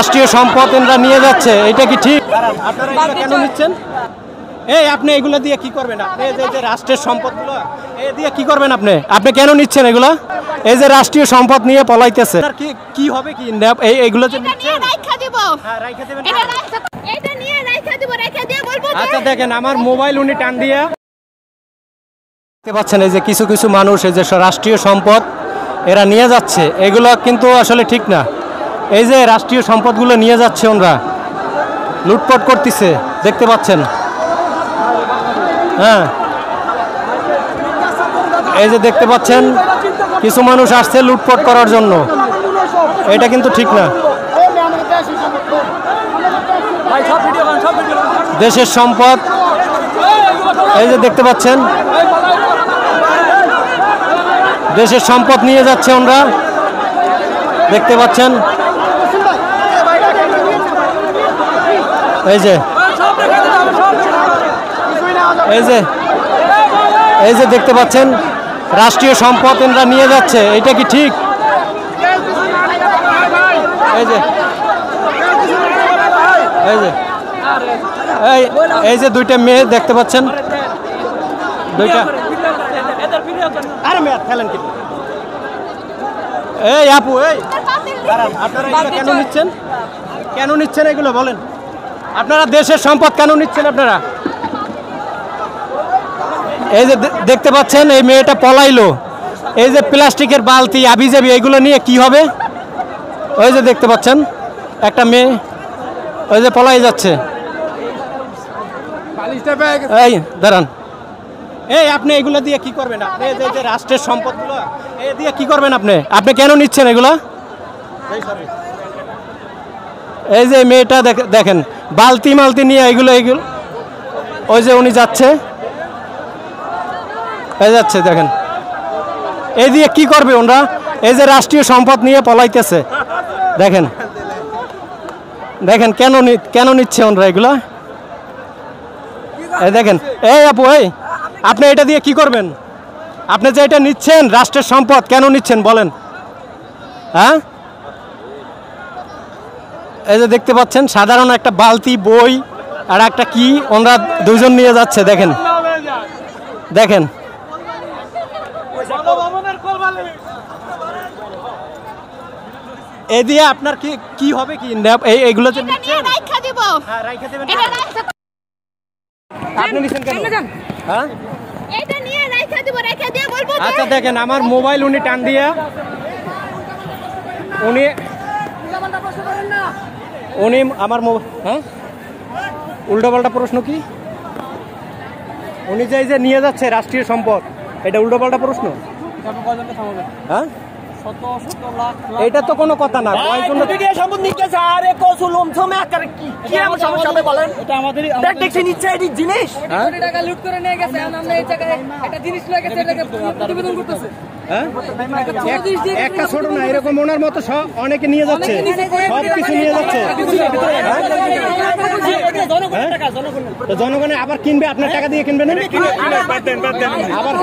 রাষ্ট্রীয় সম্পদ এরা নিয়ে যাচ্ছে, এটা কি ঠিক? আপনারা এগুলো কেন নিচ্ছেন? এই আপনি এগুলো দিয়ে কি করবেন? আপনি এই যে রাষ্ট্রের সম্পদগুলো এই দিয়ে কি করবেন? আপনি কেন নিচ্ছেন এগুলো? এই যে রাষ্ট্রীয় সম্পদ নিয়ে পলাইতেছে, কি হবে? কি এইগুলো যে নিচ্ছেন, হ্যাঁ রাইখা দিবেন। এটা নিয়ে রাইখা দিব, রাইখা দিয়ে বলবো। আচ্ছা দেখেন, আমার মোবাইল উনি টান দিয়া দেখতে পাচ্ছেন, এই যে কিছু কিছু মানুষ এই যে রাষ্ট্রীয় সম্পদ এরা নিয়ে যাচ্ছে, এগুলো কিন্তু আসলে ঠিক না। এই যে রাষ্ট্রীয় সম্পদগুলো নিয়ে যাচ্ছে, ওরা লুটপাট করতেছে, দেখতে পাচ্ছেন। হ্যাঁ, এই যে দেখতে পাচ্ছেন, কিছু মানুষ আসছে লুটপাট করার জন্য, এটা কিন্তু ঠিক না। দেশের সম্পদ এই যে দেখতে পাচ্ছেন, দেশের সম্পদ নিয়ে যাচ্ছে ওরা, দেখতে পাচ্ছেন। এই যে এই যে দেখতে পাচ্ছেন, রাষ্ট্রীয় সম্পদ এরা নিয়ে যাচ্ছে, এটা কি ঠিক? এই যে দুইটা মেয়ে দেখতে পাচ্ছেন, দুইটা। আরে মেয়ে খেলেন কি? এই আপু, এই আপনারা এগুলো কেন নিচ্ছেন? কেন নিচ্ছেন এগুলো বলেন? আপনারা দেশের সম্পদ কেন নিচ্ছেন? আপনারা এই যে দেখতে পাচ্ছেন, এই মেয়েটা পলাইলো, এই যে প্লাস্টিকের বালতি আবিজাবি এগুলো নিয়ে কি হবে? ওই যে দেখতে পাচ্ছেন একটা মেয়ে, ওই যে পলাই যাচ্ছে। এই দাঁড়ান, এই আপনি এগুলো দিয়ে কি করবেন? আপনি যে রাষ্ট্রের সম্পদগুলো এই দিয়ে কি করবেন? আপনি কেন নিচ্ছেন এগুলা? এই যে মেয়েটা দেখেন, বালতি মালতি নিয়ে এগুলো ওই যে উনি যাচ্ছে, এই যাচ্ছে, দেখেন। এই দিয়ে কি করবে ওরা? এই যে রাষ্ট্রীয় সম্পদ নিয়ে পলাইতেছে, দেখেন দেখেন কেন নিচ্ছে ওরা এগুলা? এই দেখেন। এই আপু, এই আপনি এটা দিয়ে কি করবেন? আপনি যে এটা নিচ্ছেন রাষ্ট্রের সম্পদ, কেন নিচ্ছেন বলেন? হ্যাঁ, এই যে দেখতে পাচ্ছেন, সাধারণ একটা বালতি, বই আর একটা কি ওরা দুজন নিয়ে যাচ্ছে, দেখেন দেখেন। এই দিয়ে আপনার কি হবে? কি এইগুলো যে নিচ্ছেন, রাইখা দিব, হ্যাঁ রাইখা দিবেন। এটা রাইখা আপনি নিচ্ছেন কেন? হ্যাঁ, এটা নিয়ে রাইখা দিব, রাইখা দিয়ে বলবো। আচ্ছা দেখেন, আমার মোবাইল উনি টান দিয়া উনি আমার হ্যাঁ উল্টোপাল্টা প্রশ্ন কি? উনি যে নিয়ে যাচ্ছে রাষ্ট্রীয় সম্পদ, এটা উল্টোপাল্টা প্রশ্ন? হ্যাঁ, এটা তো কোনো কথা না। একটা ছোট না, এরকম ওনার মতো অনেকে নিয়ে যাচ্ছে, সবকিছু নিয়ে যাচ্ছে। জনগণে আবার কিনবে, আপনার টাকা দিয়ে কিনবে না? আবার